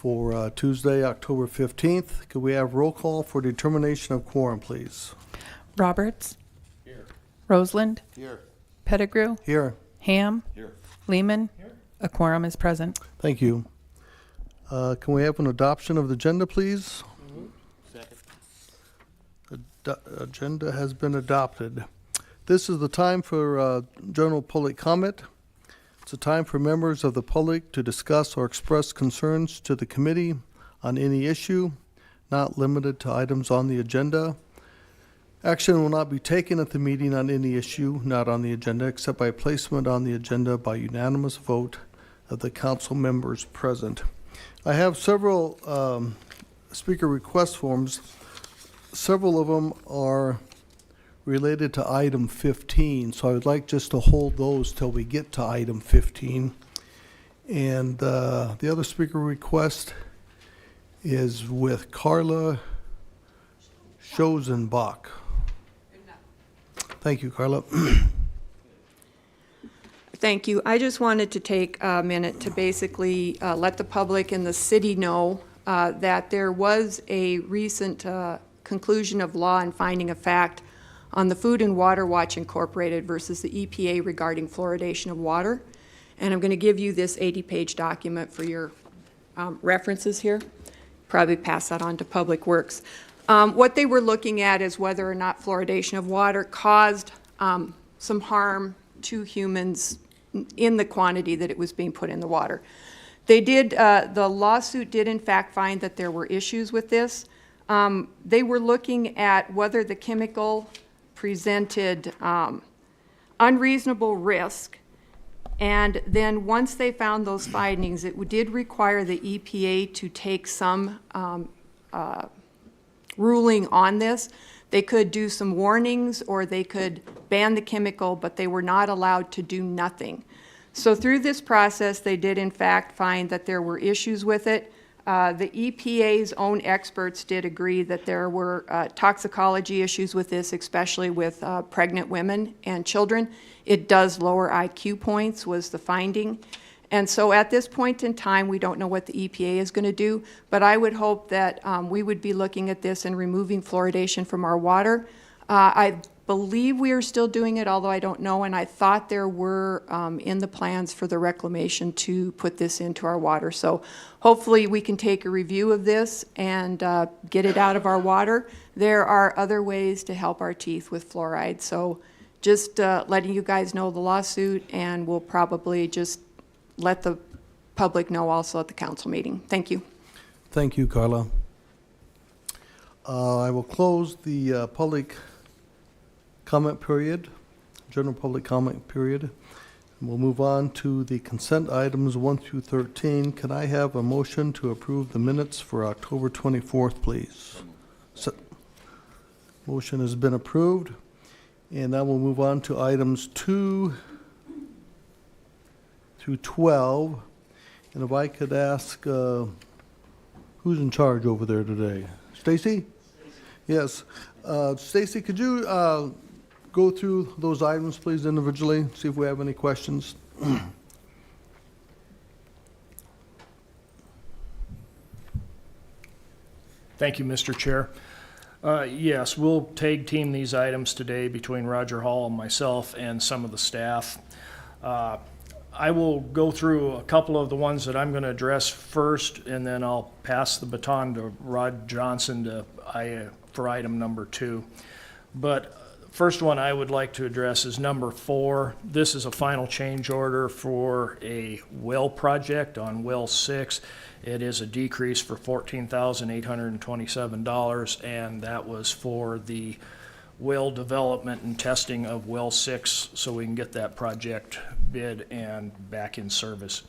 for Tuesday, October 15th. Could we have roll call for determination of quorum, please? Roberts. Here. Roseland. Here. Pettigrew. Here. Ham. Here. Lehman. Here. A quorum is present. Thank you. Can we have an adoption of the agenda, please? Second. Agenda has been adopted. This is the time for general public comment. It's a time for members of the public to discuss or express concerns to the committee on any issue, not limited to items on the agenda. Action will not be taken at the meeting on any issue not on the agenda except by placement on the agenda by unanimous vote of the council members present. I have several speaker request forms. Several of them are related to item 15, so I would like just to hold those till we get to item 15. And the other speaker request is with Carla Schosenbach. Thank you, Carla. Thank you. I just wanted to take a minute to basically let the public and the city know that there was a recent conclusion of law and finding of fact on the Food and Water Watch Incorporated versus the EPA regarding fluoridation of water. And I'm going to give you this 80-page document for your references here. Probably pass that on to Public Works. What they were looking at is whether or not fluoridation of water caused some harm to humans in the quantity that it was being put in the water. They did, the lawsuit did in fact find that there were issues with this. They were looking at whether the chemical presented unreasonable risk, and then once they found those findings, it did require the EPA to take some ruling on this. They could do some warnings or they could ban the chemical, but they were not allowed to do nothing. So through this process, they did in fact find that there were issues with it. The EPA's own experts did agree that there were toxicology issues with this, especially with pregnant women and children. It does lower IQ points, was the finding. And so at this point in time, we don't know what the EPA is going to do, but I would hope that we would be looking at this and removing fluoridation from our water. I believe we are still doing it, although I don't know, and I thought there were in the plans for the reclamation to put this into our water. So hopefully we can take a review of this and get it out of our water. There are other ways to help our teeth with fluoride. So just letting you guys know the lawsuit, and we'll probably just let the public know also at the council meeting. Thank you. Thank you, Carla. I will close the public comment period, general public comment period. And we'll move on to the consent items 1 through 13. Can I have a motion to approve the minutes for October 24th, please? Motion has been approved. And now we'll move on to items 2 through 12. And if I could ask, who's in charge over there today? Stacy? Yes. Stacy, could you go through those items, please, individually, see if we have any questions? Thank you, Mr. Chair. Yes, we'll tag team these items today between Roger Hall and myself and some of the staff. I will go through a couple of the ones that I'm going to address first, and then I'll pass the baton to Rod Johnson for item number 2. But first one I would like to address is number 4. This is a final change order for a well project on well 6. It is a decrease for $14,827, and that was for the well development and testing of well 6, so we can get that project bid and back in service.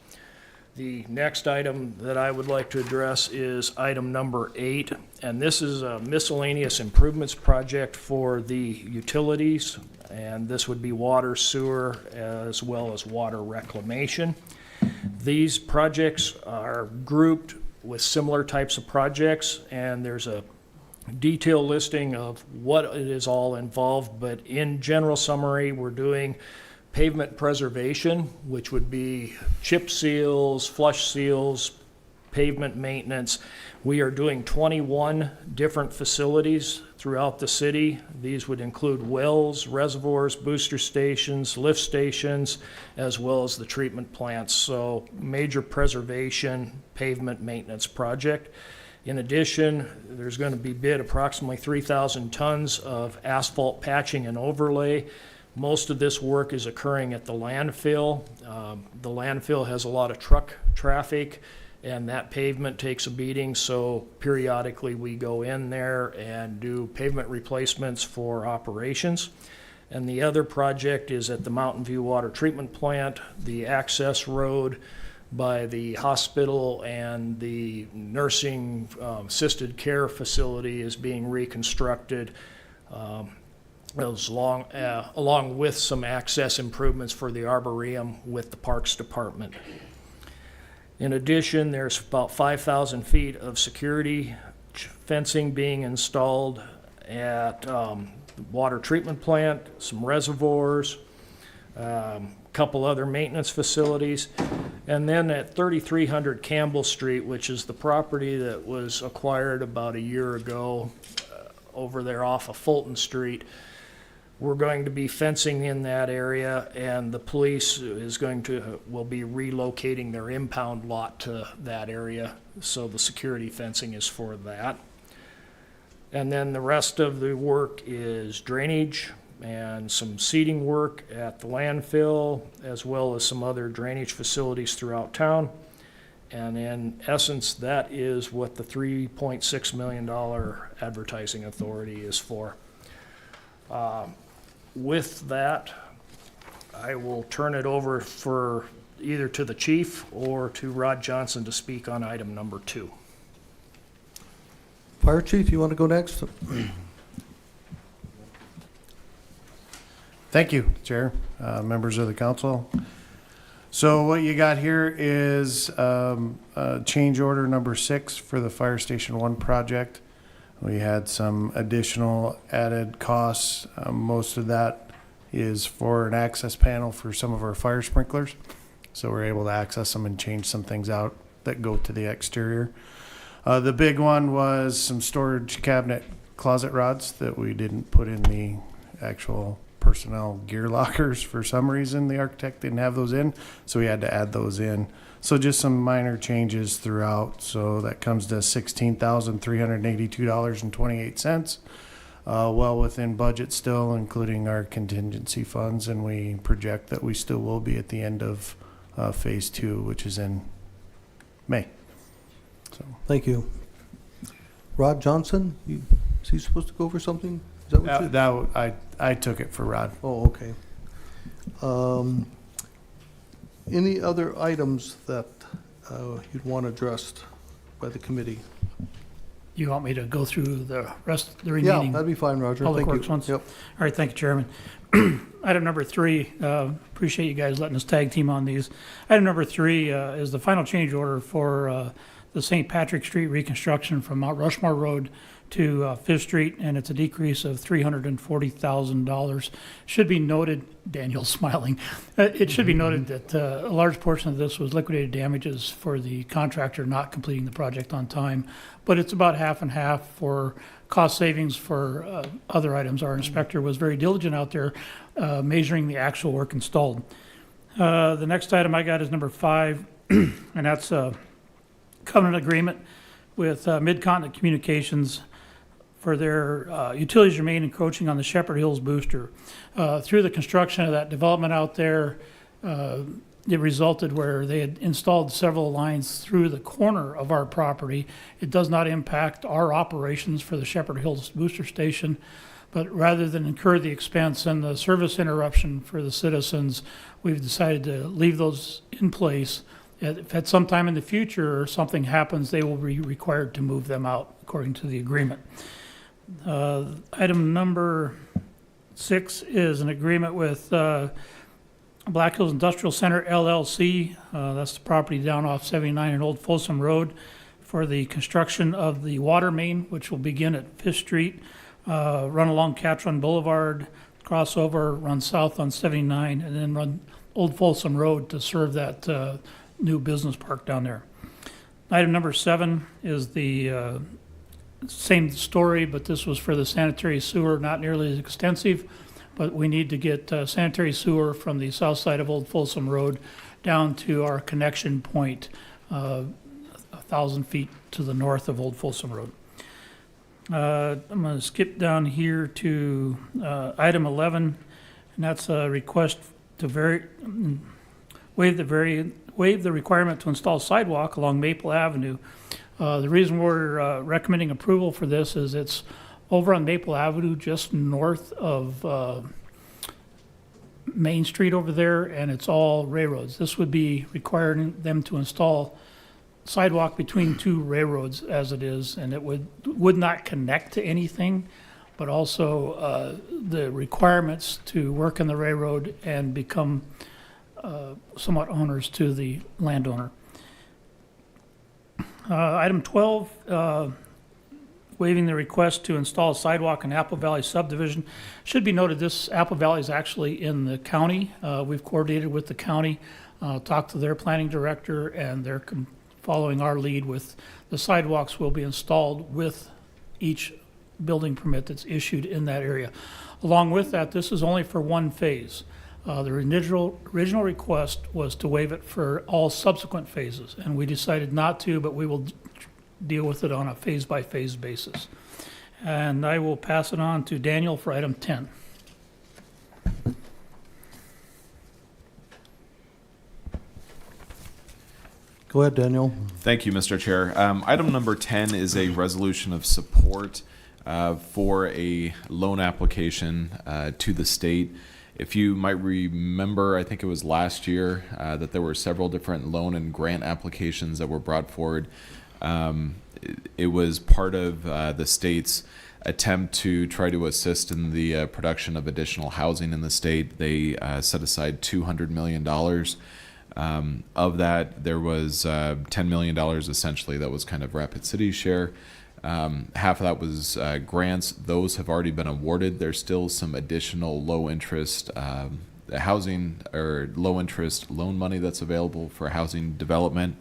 The next item that I would like to address is item number 8, and this is a miscellaneous improvements project for the utilities, and this would be water, sewer, as well as water reclamation. These projects are grouped with similar types of projects, and there's a detailed listing of what it is all involved, but in general summary, we're doing pavement preservation, which would be chip seals, flush seals, pavement maintenance. We are doing 21 different facilities throughout the city. These would include wells, reservoirs, booster stations, lift stations, as well as the treatment plants. So major preservation pavement maintenance project. In addition, there's going to be bid approximately 3,000 tons of asphalt patching and overlay. Most of this work is occurring at the landfill. The landfill has a lot of truck traffic, and that pavement takes a beating, so periodically we go in there and do pavement replacements for operations. And the other project is at the Mountain View Water Treatment Plant. The access road by the hospital and the nursing assisted care facility is being reconstructed, along with some access improvements for the Arboretum with the Parks Department. In addition, there's about 5,000 feet of security fencing being installed at the water treatment plant, some reservoirs, couple other maintenance facilities. And then at 3300 Campbell Street, which is the property that was acquired about a year ago over there off of Fulton Street, we're going to be fencing in that area, and the police will be relocating their impound lot to that area. So the security fencing is for that. And then the rest of the work is drainage and some seeding work at the landfill, as well as some other drainage facilities throughout town. And in essence, that is what the $3.6 million advertising authority is for. With that, I will turn it over for either to the chief or to Rod Johnson to speak on item number 2. Fire Chief, you want to go next? Thank you, Chair, members of the council. So what you got here is change order number 6 for the Fire Station 1 project. We had some additional added costs. Most of that is for an access panel for some of our fire sprinklers. So we're able to access them and change some things out that go to the exterior. The big one was some storage cabinet closet rods that we didn't put in the actual personnel gear lockers for some reason. The architect didn't have those in, so we had to add those in. So just some minor changes throughout. So that comes to $16,382.28. Well within budget still, including our contingency funds, and we project that we still will be at the end of phase 2, which is in May. So Thank you. Rod Johnson, is he supposed to go over something? Is that what you? I took it for Rod. Oh, okay. Any other items that you'd want addressed by the committee? You want me to go through the rest, the Yeah, remaining? that'd be fine, Roger. Public Thank Works you. ones? Yep. All right, thank you, Chairman. Item number 3, appreciate you guys letting us tag team on these. Item number 3 is the final change order for the St. Patrick Street reconstruction from Mount Rushmore Road to Fifth Street, and it's a decrease of $340,000. Should be noted, Daniel's smiling, it should be noted that a large portion of this was liquidated damages for the contractor not completing the project on time, but it's about half and half for cost savings for other items. Our inspector was very diligent out there measuring the actual work installed. The next item I got is number 5, and that's a covenant agreement with Mid-Continent Communications for their utilities remain encroaching on the Shepherd Hills booster. Through the construction of that development out there, it resulted where they had installed several lines through the corner of our property. It does not impact our operations for the Shepherd Hills booster station, but rather than incur the expense and the service interruption for the citizens, we've decided to leave those in place. If at some time in the future something happens, they will be required to move them out according to the agreement. Item number 6 is an agreement with Black Hills Industrial Center LLC. That's the property down off 79 and Old Folsom Road for the construction of the water main, which will begin at 5th Street, run along Catch Run Boulevard, cross over, run south on 79, and then run Old Folsom Road to serve that new business park down there. Item number 7 is the same story, but this was for the sanitary sewer, not nearly as extensive, but we need to get sanitary sewer from the south side of Old Folsom Road down to our connection point, 1,000 feet to the north of Old Folsom Road. I'm going to skip down here to item 11, and that's a request to waive the requirement to install sidewalk along Maple Avenue. The reason we're recommending approval for this is it's over on Maple Avenue, just north of Main Street over there, and it's all railroads. This would be requiring them to install sidewalk between 2 railroads as it is, and it would not connect to anything, but also the requirements to work in the railroad and become somewhat owners to the landowner. Item 12, waiving the request to install a sidewalk in Apple Valley subdivision. Should be noted, this Apple Valley is actually in the county. We've coordinated with the county, talked to their planning director, and they're following our lead with the sidewalks will be installed with each building permit that's issued in that area. Along with that, this is only for one phase. The original request was to waive it for all subsequent phases, and we decided not to, but we will deal with it on a phase-by-phase basis. And I will pass it on to Daniel for item 10. Go ahead, Daniel. Thank you, Mr. Chair. Item number 10 is a resolution of support for a loan application to the state. If you might remember, I think it was last year that there were several different loan and grant applications that were brought forward. It was part of the state's attempt to try to assist in the production of additional housing in the state. They set aside $200 million. Of that, there was $10 million essentially that was kind of Rapid City's share. Half of that was grants. Those have already been awarded. There's still some additional low interest housing or low interest loan money that's available for housing development.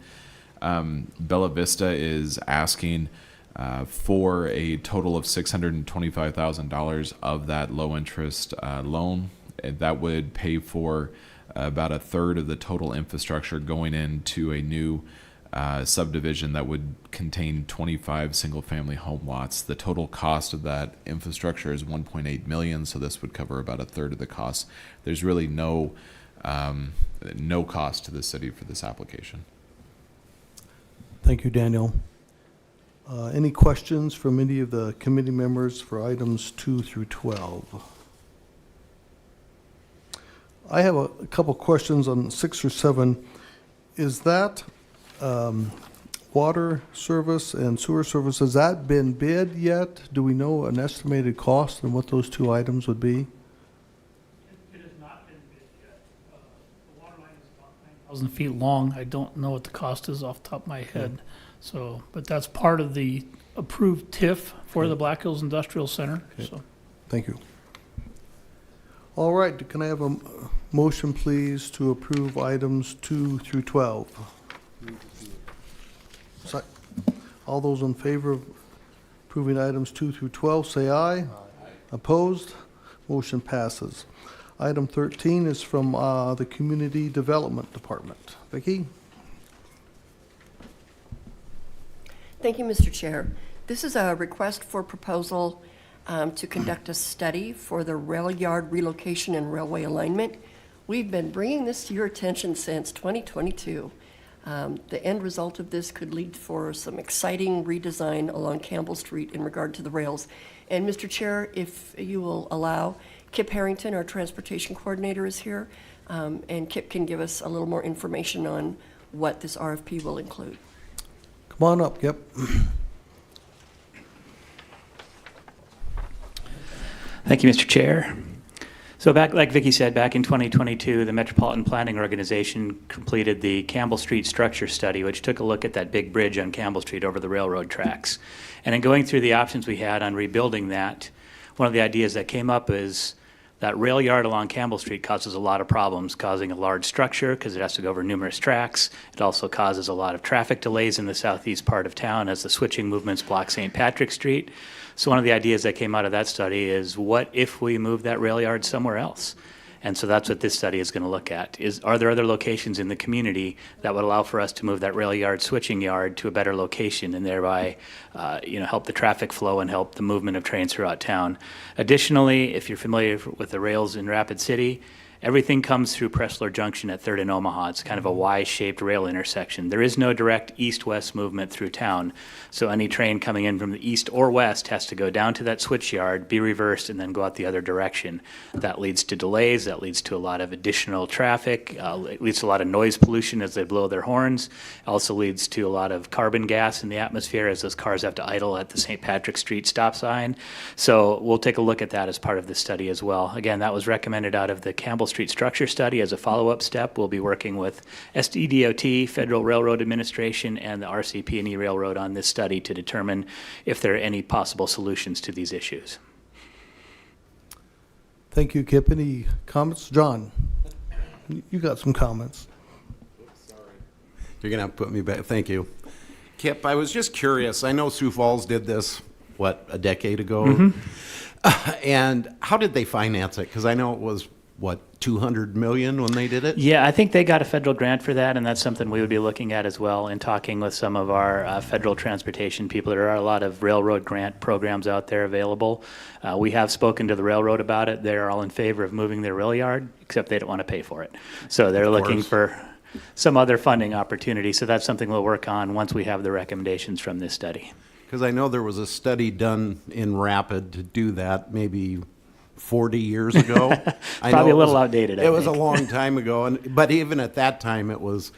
Bella Vista is asking for a total of $625,000 of that low interest loan. And that would pay for about a third of the total infrastructure going into a new subdivision that would contain 25 single-family home lots. The total cost of that infrastructure is $1.8 million, so this would cover about a third of the cost. There's really no cost to the city for this application. Thank you, Daniel. Any questions from any of the committee members for items 2 through 12? I have a couple questions on 6 or 7. Is that water service and sewer service, has that been bid yet? Do we know an estimated cost and what those 2 items would be? It has not been bid yet. The water line is about 9,000 feet long. I don't know what the cost is off the top of my head. So, but that's part of the approved TIF for the Black Hills Industrial Center. Okay. So, Thank you. All right, can I have a motion, please, to approve items 2 through 12? All those in favor of approving items 2 through 12, say aye. Aye. Opposed? Motion passes. Item 13 is from the Community Development Department. Vicki? Thank you, Mr. Chair. This is a request for proposal to conduct a study for the rail yard relocation and railway alignment. We've been bringing this to your attention since 2022. The end result of this could lead for some exciting redesign along Campbell Street in regard to the rails. And Mr. Chair, if you will allow, Kip Harrington, our transportation coordinator, is here, and Kip can give us a little more information on what this RFP will include. Come on up, Kip. Thank you, Mr. Chair. So back, like Vicki said, back in 2022, the Metropolitan Planning Organization completed the Campbell Street Structure Study, which took a look at that big bridge on Campbell Street over the railroad tracks. And in going through the options we had on rebuilding that, one of the ideas that came up is That rail yard along Campbell Street causes a lot of problems, causing a large structure because it has to go over numerous tracks. It also causes a lot of traffic delays in the southeast part of town as the switching movements block St. Patrick Street. So one of the ideas that came out of that study is, what if we move that rail yard somewhere else? And so that's what this study is going to look at. Are there other locations in the community that would allow for us to move that rail yard switching yard to a better location and thereby help the traffic flow and help the movement of trains throughout town? Additionally, if you're familiar with the rails in Rapid City, everything comes through Pressler Junction at 3rd and Omaha. It's kind of a Y-shaped rail intersection. There is no direct east-west movement through town, so any train coming in from the east or west has to go down to that switch yard, be reversed, and then go out the other direction. That leads to delays. That leads to a lot of additional traffic. It leads to a lot of noise pollution as they blow their horns. Also leads to a lot of carbon gas in the atmosphere as those cars have to idle at the St. Patrick Street stop sign. So we'll take a look at that as part of this study as well. Again, that was recommended out of the Campbell Street structure study. As a follow-up step, we'll be working with SDDOT, Federal Railroad Administration, and the RCP&E Railroad on this study to determine if there are any possible solutions to these issues. Thank you, Kip. Any comments? John, you got some comments. You're going to have to put me back. Thank you. Kip, I was just curious. I know Sioux Falls did this, a decade ago? And how did they finance it? Because I know it was, $200 million when they did it? Yeah, I think they got a federal grant for that, and that's something we would be looking at as well in talking with some of our federal transportation people. There are a lot of railroad grant programs out there available. We have spoken to the railroad about it. They're all in favor of moving their rail yard, except they don't want to pay for it. So they're looking for some other funding opportunity. So that's something we'll work on once we have the recommendations from this study. Because I know there was a study done in Rapid to do that maybe 40 years ago. Probably a little outdated, I It was a think. long time ago, but even at that time, it was,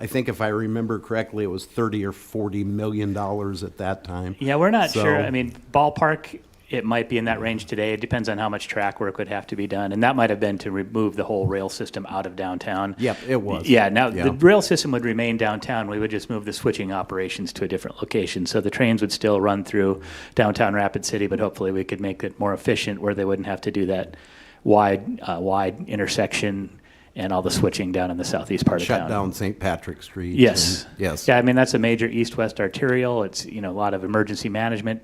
I think if I remember correctly, it was $30 or $40 million at that time. Yeah, we're not So- sure. I mean, ballpark, it might be in that range today. It depends on how much track work would have to be done. And that might have been to remove the whole rail system out of downtown. Yep, it was. Yeah, now Yeah. the rail system would remain downtown. We would just move the switching operations to a different location. So the trains would still run through downtown Rapid City, but hopefully we could make it more efficient where they wouldn't have to do that wide intersection and all the switching down in the southeast part of town. Shut down St. Patrick Street. Yes. and- Yes. Yeah, I mean, that's a major east-west arterial. It's, a lot of emergency management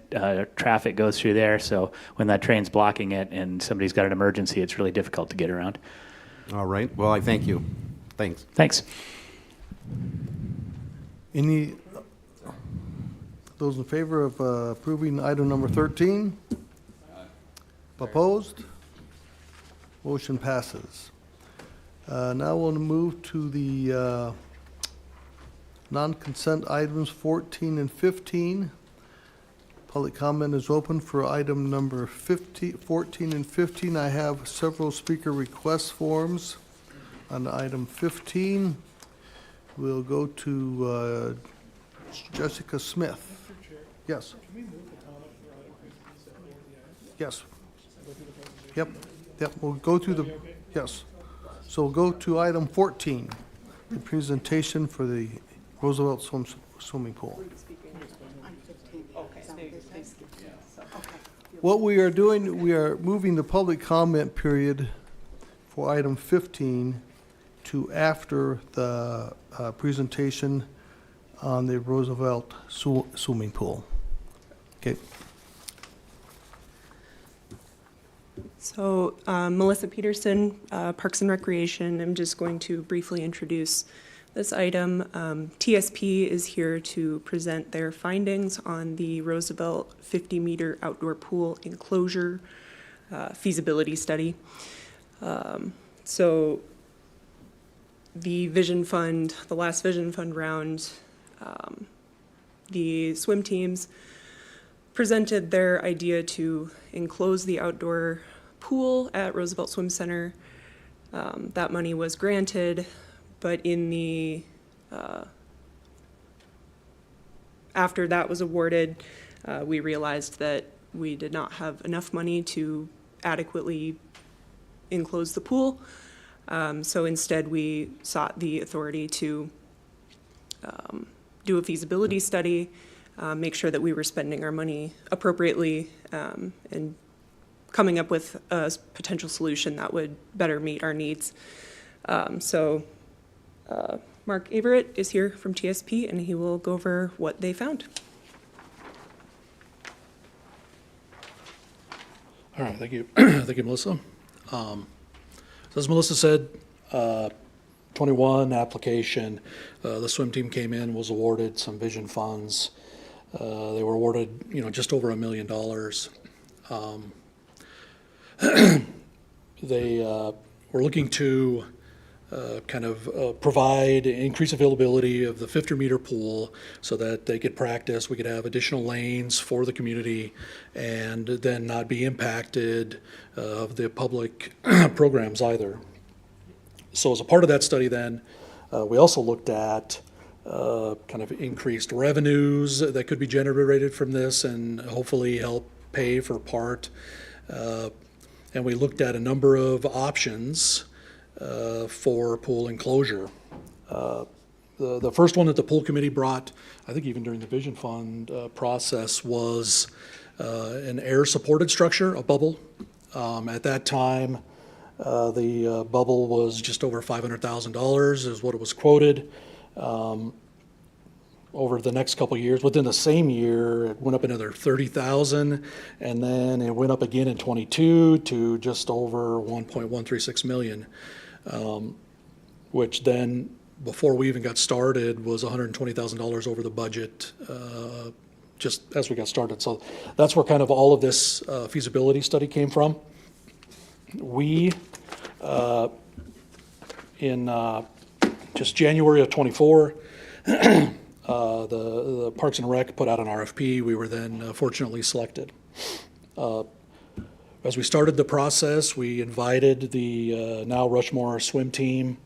traffic goes through there. So when that train's blocking it and somebody's got an emergency, it's really difficult to get around. All right. Well, I thank you. Thanks. Thanks. Any, those in favor of approving item number 13? Opposed? Motion passes. Now we'll move to the non-consent items 14 and 15. Public comment is open for item number 14 and 15. I have several speaker request forms on item 15. We'll go to Jessica Smith. Yes. Yes. Yep, we'll go through the, yes. So we'll go to item 14, the presentation for the Roosevelt Swimming Pool. What we are doing, we are moving the public comment period for item 15 to after the presentation on the Roosevelt Swimming Pool. Okay. So Melissa Peterson, Parks and Recreation. I'm just going to briefly introduce this item. TSP is here to present their findings on the Roosevelt 50-meter outdoor pool enclosure feasibility study. So the Vision Fund, the last Vision Fund round, the swim teams presented their idea to enclose the outdoor pool at Roosevelt Swim Center. That money was granted, but in the after that was awarded, we realized that we did not have enough money to adequately enclose the pool. So instead, we sought the authority to do a feasibility study, make sure that we were spending our money appropriately, and coming up with a potential solution that would better meet our needs. Mark Averett is here from TSP, and he will go over what they found. All right, thank you. Thank you, Melissa. So as Melissa said, 21 application, the swim team came in, was awarded some vision funds. They were awarded, just over $1 million. They were looking to provide increased availability of the 50-meter pool so that they could practice. We could have additional lanes for the community and then not be impacted of the public programs either. So as a part of that study then, we also looked at increased revenues that could be generated from this and hopefully help pay for part. And we looked at a number of options for pool enclosure. The first one that the pool committee brought, I think even during the Vision Fund process, was an air-supported structure, a bubble. At that time, the bubble was just over $500,000 is what it was quoted. Over the next couple of years, within the same year, it went up another 30,000, and then it went up again in 22 to just over 1.136 million, which then, before we even got started, was $120,000 over the budget, just as we got started. So that's where kind of all of this feasibility study came from. We, in just January of 24, the Parks and Rec put out an RFP. We were then fortunately selected. As we started the process, we invited the now Rushmore swim team.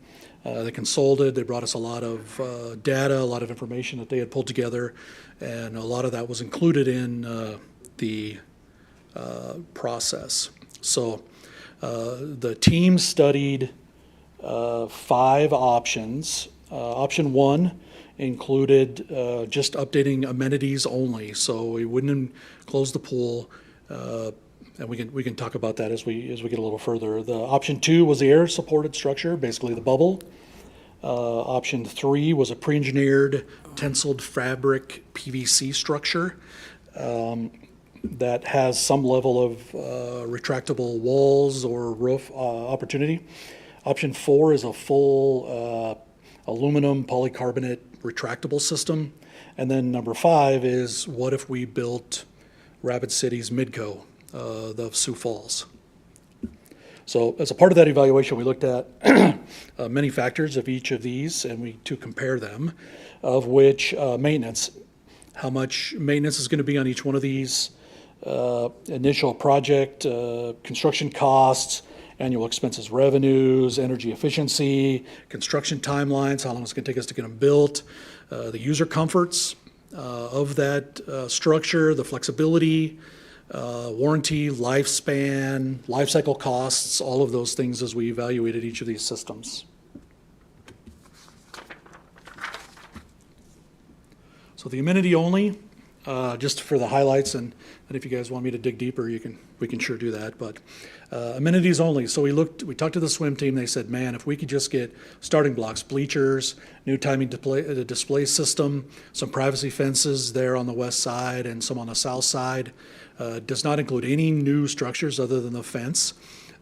They consulted. They brought us a lot of data, a lot of information that they had pulled together, and a lot of that was included in the process. So the team studied 5 options. Option 1 included just updating amenities only, so we wouldn't close the pool, and we can talk about that as we get a little further. The option 2 was the air-supported structure, basically the bubble. Option 3 was a pre-engineered tensiled fabric PVC structure that has some level of retractable walls or roof opportunity. Option 4 is a full aluminum polycarbonate retractable system. And then number 5 is, what if we built Rapid City's Midco, the Sioux Falls? So as a part of that evaluation, we looked at many factors of each of these, and to compare them, of which maintenance, how much maintenance is going to be on each one of these, initial project, construction costs, annual expenses, revenues, energy efficiency, construction timelines, how long it's going to take us to get them built, the user comforts of that structure, the flexibility, warranty, lifespan, life cycle costs, all of those things as we evaluated each of these systems. So the amenity only, just for the highlights, and if you guys want me to dig deeper, we can sure do that. But amenities only. So we talked to the swim team. They said, man, if we could just get starting blocks, bleachers, new timing display system, some privacy fences there on the west side and some on the south side. Does not include any new structures other than the fence.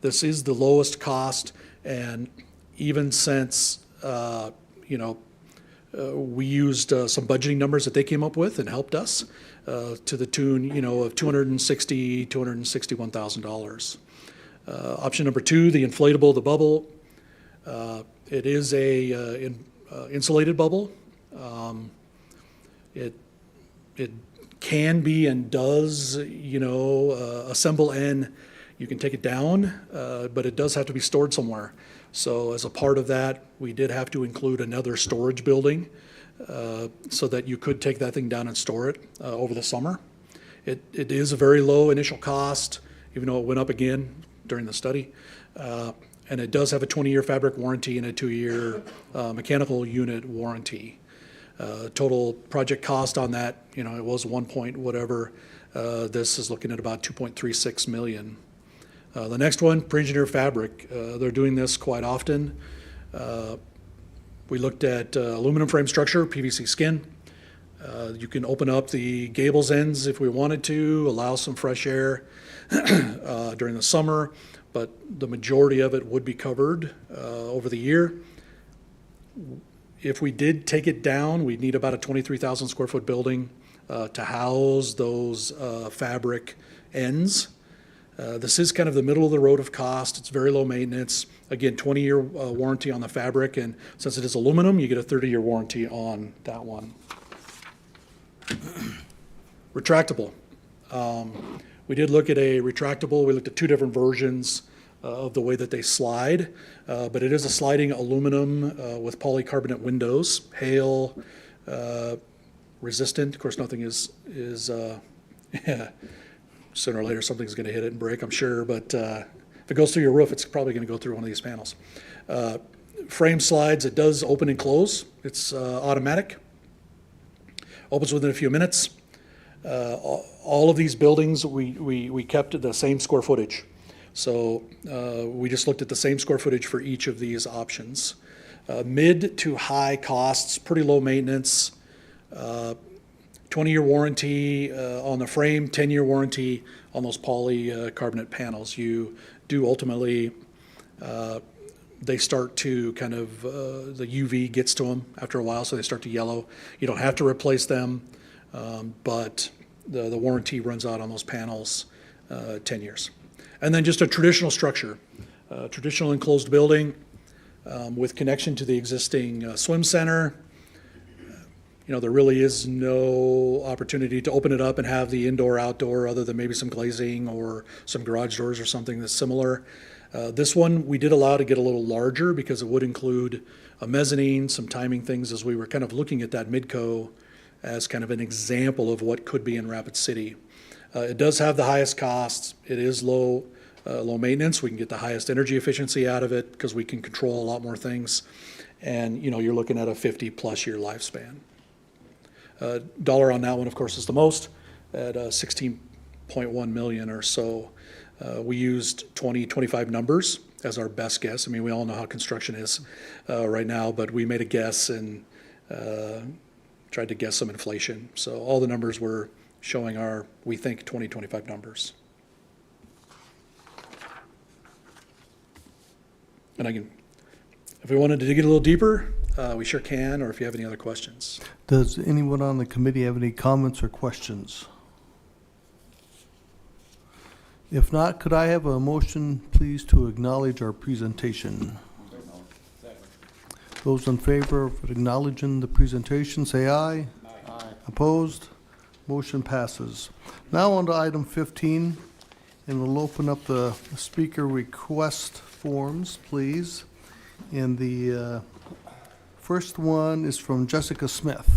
This is the lowest cost, and even since we used some budgeting numbers that they came up with and helped us to the tune, of $261,000. Option number 2, the inflatable, the bubble. It is a insulated bubble. It can be and does, assemble, and you can take it down, but it does have to be stored somewhere. So as a part of that, we did have to include another storage building so that you could take that thing down and store it over the summer. It is a very low initial cost, even though it went up again during the study. And it does have a 20-year fabric warranty and a 2-year mechanical unit warranty. Total project cost on that, it was 1 point whatever. This is looking at about 2.36 million. The next one, pre-engineered fabric. They're doing this quite often. We looked at aluminum frame structure, PVC skin. You can open up the gables ends if we wanted to, allow some fresh air during the summer, but the majority of it would be covered over the year. If we did take it down, we'd need about a 23,000 square foot building to house those fabric ends. This is kind of the middle of the road of cost. It's very low maintenance. Again, 20-year warranty on the fabric, and since it is aluminum, you get a 30-year warranty on that one. Retractable. We did look at a retractable. We looked at two different versions of the way that they slide, but it is a sliding aluminum with polycarbonate windows, hail resistant. Of course, nothing is sooner or later something's going to hit it and break, I'm sure, but if it goes through your roof, it's probably going to go through one of these panels. Frame slides, it does open and close. It's automatic. Opens within a few minutes. All of these buildings, we kept the same square footage. So we just looked at the same square footage for each of these options. Mid to high costs, pretty low maintenance. 20-year warranty on the frame, 10-year warranty on those polycarbonate panels. You do ultimately, they start to kind of, the UV gets to them after a while, so they start to yellow. You don't have to replace them, but the warranty runs out on those panels 10 years. And then just a traditional structure, traditional enclosed building with connection to the existing swim center. You know, there really is no opportunity to open it up and have the indoor-outdoor other than maybe some glazing or some garage doors or something that's similar. This one we did allow to get a little larger because it would include a mezzanine, some timing things as we were kind of looking at that Midco as kind of an example of what could be in Rapid City. It does have the highest costs. It is low maintenance. We can get the highest energy efficiency out of it because we can control a lot more things. And, you know, you're looking at a 50-plus year lifespan. Dollar on that one, of course, is the most at 16.1 million or so. We used 25 numbers as our best guess. I mean, we all know how construction is right now, but we made a guess and tried to guess some inflation. So all the numbers were showing our, we think, 2025 numbers. And I can, if we wanted to dig it a little deeper, we sure can, or if you have any other questions. Does anyone on the committee have any comments or questions? If not, could I have a motion, please, to acknowledge our presentation? Those in favor of acknowledging the presentation, say aye. Aye. Opposed? Motion passes. Now on to item 15, and we'll open up the speaker request forms, please. And the first one is from Jessica Smith.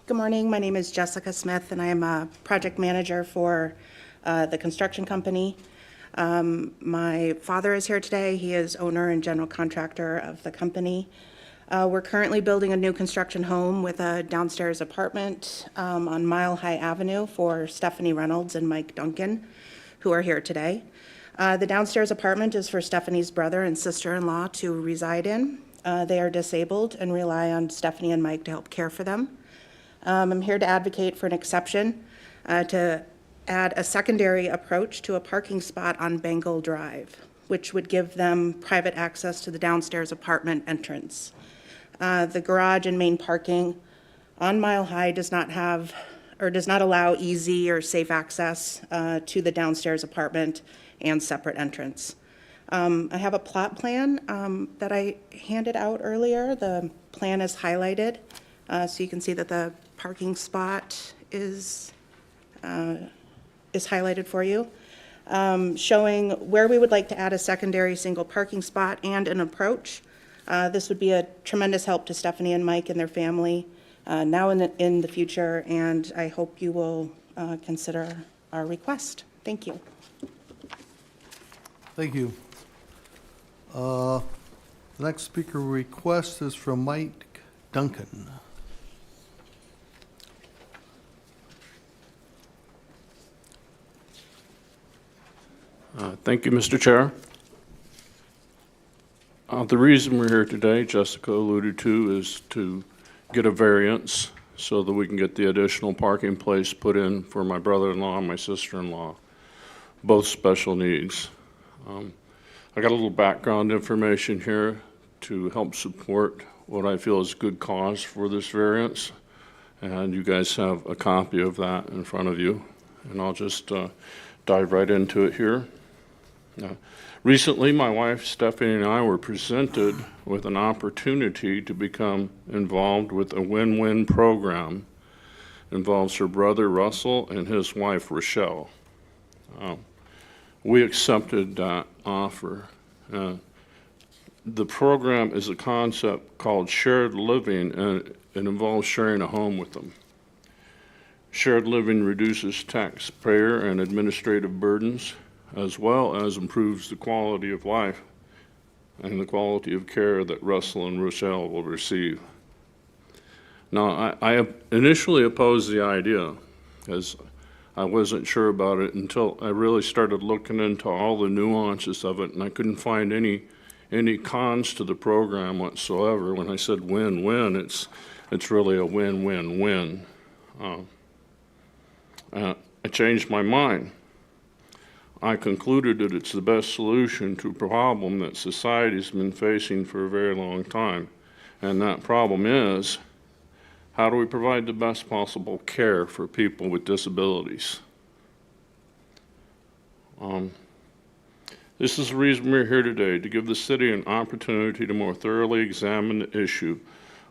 Good morning. My name is Jessica Smith, and I am a project manager for the construction company. My father is here today. He is owner and general contractor of the company. We're currently building a new construction home with a downstairs apartment on Mile High Avenue for Stephanie Reynolds and Mike Duncan, who are here today. The downstairs apartment is for Stephanie's brother and sister-in-law to reside in. They are disabled and rely on Stephanie and Mike to help care for them. I'm here to advocate for an exception to add a secondary approach to a parking spot on Bengal Drive, which would give them private access to the downstairs apartment entrance. The garage and main parking on Mile High does not allow easy or safe access to the downstairs apartment and separate entrance. I have a plot plan that I handed out earlier. The plan is highlighted, so you can see that the parking spot is highlighted for you, showing where we would like to add a secondary single parking spot and an approach. This would be a tremendous help to Stephanie and Mike and their family now and in the future, and I hope you will consider our request. Thank you. Thank you. The next speaker request is from Mike Duncan. Thank you, Mr. Chair. The reason we're here today, Jessica alluded to, is to get a variance so that we can get the additional parking place put in for my brother-in-law and my sister-in-law, both special needs. I got a little background information here to help support what I feel is good cause for this variance, and you guys have a copy of that in front of you, and I'll just dive right into it here. Recently, my wife Stephanie and I were presented with an opportunity to become involved with a win-win program. It involves her brother Russell and his wife Rochelle. We accepted that offer. The program is a concept called shared living, and it involves sharing a home with them. Shared living reduces taxpayer and administrative burdens, as well as improves the quality of life and the quality of care that Russell and Rochelle will receive. Now, I initially opposed the idea, as I wasn't sure about it until I really started looking into all the nuances of it, and I couldn't find any cons to the program whatsoever. When I said win-win, it's really a win-win-win. I changed my mind. I concluded that it's the best solution to a problem that society's been facing for a very long time. And that problem is, how do we provide the best possible care for people with disabilities? This is the reason we're here today, to give the city an opportunity to more thoroughly examine the issue.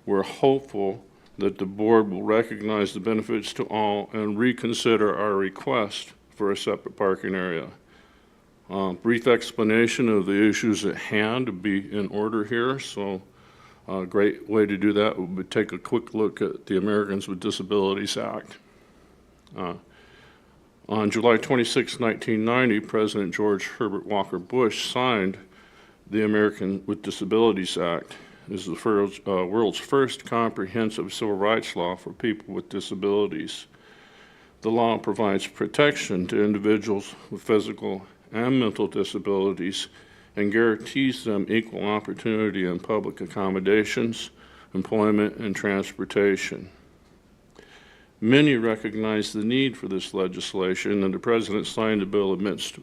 We're hopeful that the board will recognize the benefits to all and reconsider our request for a separate parking area. Brief explanation of the issues at hand to be in order here. So a great way to do that would be take a quick look at the Americans with Disabilities Act. On July 26, 1990, President George Herbert Walker Bush signed the Americans with Disabilities Act. This is the world's first comprehensive civil rights law for people with disabilities. The law provides protection to individuals with physical and mental disabilities and guarantees them equal opportunity in public accommodations, employment, and transportation. Many recognize the need for this legislation, and the President signed the bill amidst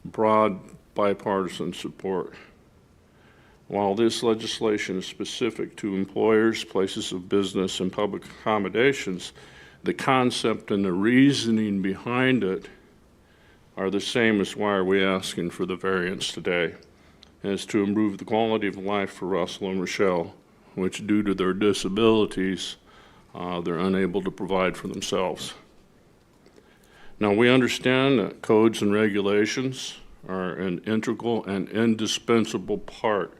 broad bipartisan support. While this legislation is specific to employers, places of business, and public accommodations, the concept and the reasoning behind it are the same as why are we asking for the variance today, and it's to improve the quality of life for Russell and Rochelle, which due to their disabilities, they're unable to provide for themselves. Now, we understand that codes and regulations are an integral and indispensable part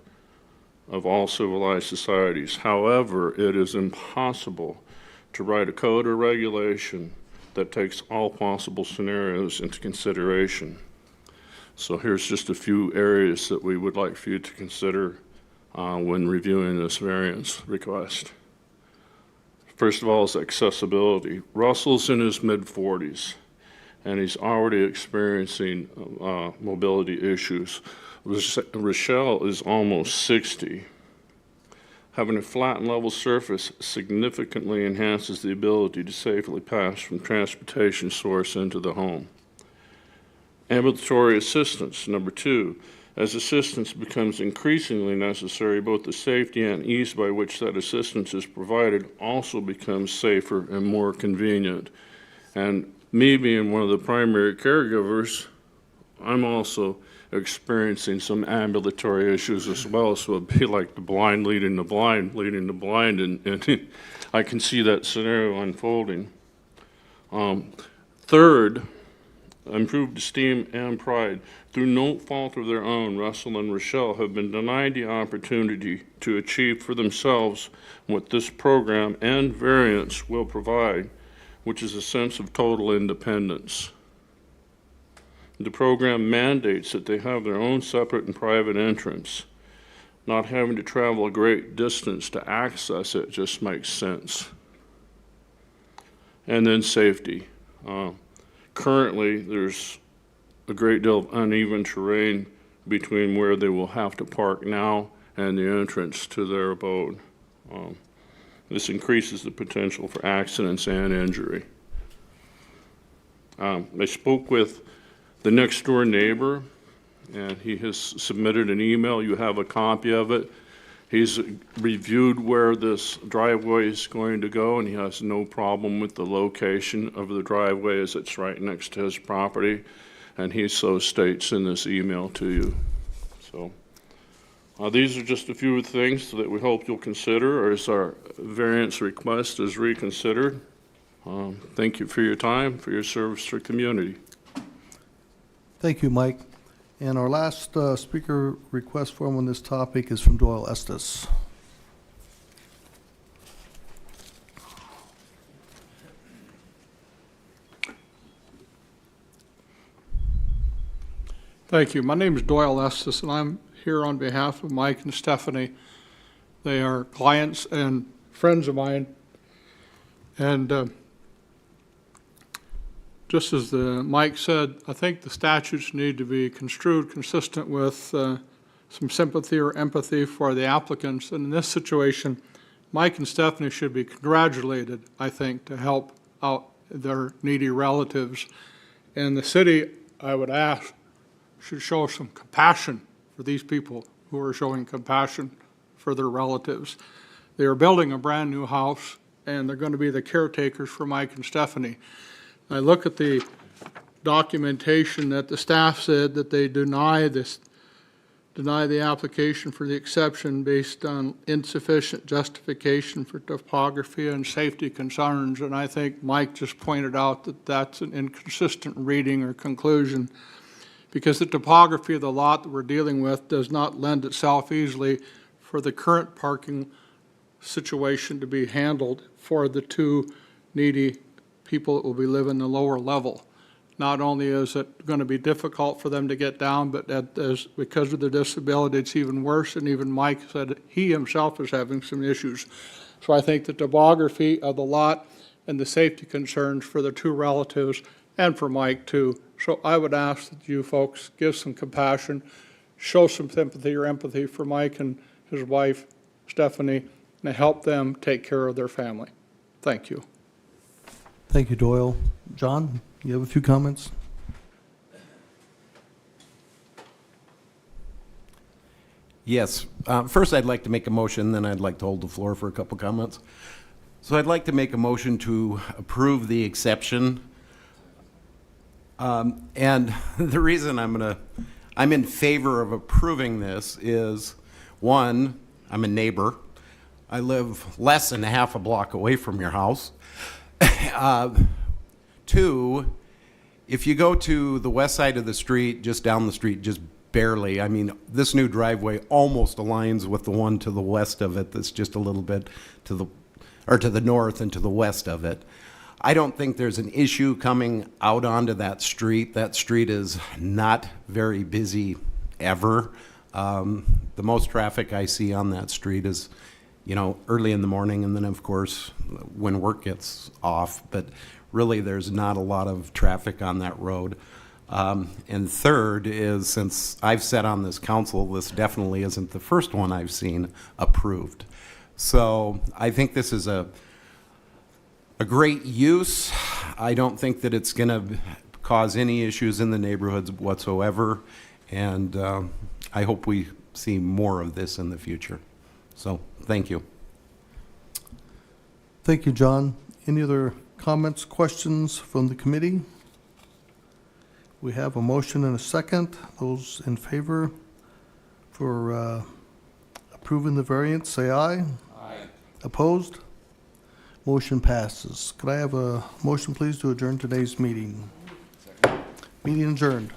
of all civilized societies. However, it is impossible to write a code or regulation that takes all possible scenarios into consideration. So here's just a few areas that we would like for you to consider when reviewing this variance request. First of all is accessibility. Russell's in his mid-40s, and he's already experiencing mobility issues. Rochelle is almost 60. Having a flat and level surface significantly enhances the ability to safely pass from transportation source into the home. Ambulatory assistance, number 2. As assistance becomes increasingly necessary, both the safety and ease by which that assistance is provided also becomes safer and more convenient. And me being one of the primary caregivers, I'm also experiencing some ambulatory issues as well, so it'd be like the blind leading the blind, and I can see that scenario unfolding. Third, improved esteem and pride. Through no fault of their own, Russell and Rochelle have been denied the opportunity to achieve for themselves what this program and variance will provide, which is a sense of total independence. The program mandates that they have their own separate and private entrance. not having to travel a great distance to access it just makes sense. And then safety. Currently, there's a great deal of uneven terrain between where they will have to park now and the entrance to their abode. This increases the potential for accidents and injury. I spoke with the next door neighbor, and he has submitted an email. You have a copy of it. He's reviewed where this driveway is going to go, and he has no problem with the location of the driveway as it's right next to his property, and he so states in this email to you. So these are just a few of the things that we hope you'll consider as our variance request is reconsidered. Thank you for your time, for your service to the community. Thank you, Mike. And our last speaker request form on this topic is from Doyle Estes. Thank you. My name is Doyle Estes, and I'm here on behalf of Mike and Stephanie. They are clients and friends of mine. And just as Mike said, I think the statutes need to be construed consistent with some sympathy or empathy for the applicants. And in this situation, Mike and Stephanie should be congratulated, I think, to help out their needy relatives. And the city, I would ask, should show some compassion for these people who are showing compassion for their relatives. They are building a brand new house, and they're going to be the caretakers for Mike and Stephanie. I look at the documentation that the staff said that they deny the application for the exception based on insufficient justification for topography and safety concerns, and I think Mike just pointed out that that's an inconsistent reading or conclusion, because the topography of the lot that we're dealing with does not lend itself easily for the current parking situation to be handled for the two needy people that will be living the lower level. Not only is it going to be difficult for them to get down, but because of their disability, it's even worse. And even Mike said he himself is having some issues. So I think the topography of the lot and the safety concerns for the two relatives and for Mike too. So I would ask that you folks give some compassion, show some sympathy or empathy for Mike and his wife, Stephanie, and help them take care of their family. Thank you. Thank you, Doyle. John, you have a few comments? Yes. First, I'd like to make a motion, then I'd like to hold the floor for a couple comments. So I'd like to make a motion to approve the exception. And the reason I'm in favor of approving this is, one, I'm a neighbor. I live less than half a block away from your house. Two, if you go to the west side of the street, just down the street, just barely, I mean, this new driveway almost aligns with the one to the west of it that's just a little bit to the north and to the west of it. I don't think there's an issue coming out onto that street. That street is not very busy ever. The most traffic I see on that street is, early in the morning, and then of course when work gets off, but really there's not a lot of traffic on that road. And third is, since I've sat on this council, this definitely isn't the first one I've seen approved. So I think this is a great use. I don't think that it's going to cause any issues in the neighborhoods whatsoever, and I hope we see more of this in the future. So, thank you. Thank you, John. Any other comments, questions from the committee? We have a motion and a second. Those in favor for approving the variance, say aye. Aye. Opposed? Motion passes. Could I have a motion, please, to adjourn today's meeting? Second. Meeting adjourned.